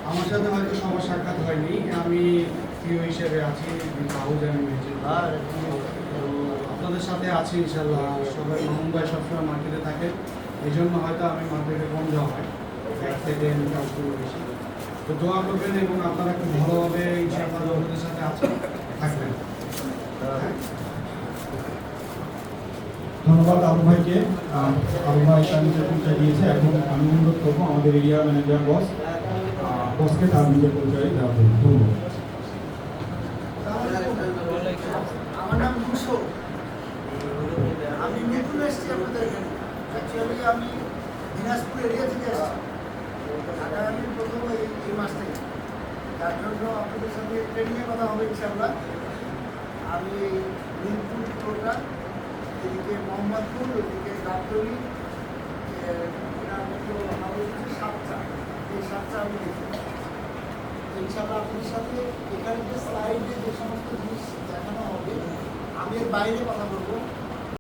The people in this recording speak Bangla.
আমার সাথে হয়তো সবার সাক্ষাৎ হয়নি, আমি প্রিয় হিসেবে আছি আপনাদের সাথে আছি ইনশাল্লাহ। সবাই মামুন ভাই সবসময় মার্কেটে থাকে, এই জন্য হয়তো আমি মার্কেটে কম যাওয়া হয়, এক থেকে বেশি। তো দোয়া করবেন এবং আপনারা খুব ভালোভাবে ইনশাআল্লাহ আমাদের সাথে আছেন থাকবেন। ধন্যবাদ আবু ভাইকে। আবু ভাই তার নিজের পরিচয় দিয়েছে। এখন আমি অনুরোধ করবো আমাদের এরিয়া ম্যানেজার বসকে তার নিজের পরিচয় দেওয়া হবে। ধন্যবাদ। আমার নাম মুশো, আমি নতুন এসেছি আপনাদের এখানে। অ্যাকচুয়ালি আমি দিনাজপুর এরিয়া থেকে এসেছি, ঢাকায় আমি প্রথম এই মাস থেকে, তার জন্য আপনাদের সাথে ট্রেনিংয়ে কথা হবে ইনশাআল্লাহ। আমি মিরপুর টোটা, এদিকে মোহাম্মদপুর, ওইদিকে গাবতলী, সাতটা, এই সাতটা আমি দেখি ইনশাআল্লাহ। আপনাদের সাথে এখানে যে স্লাইডে যে সমস্ত জিনিস দেখানো হবে, আমি এর বাইরে কথা বলবো।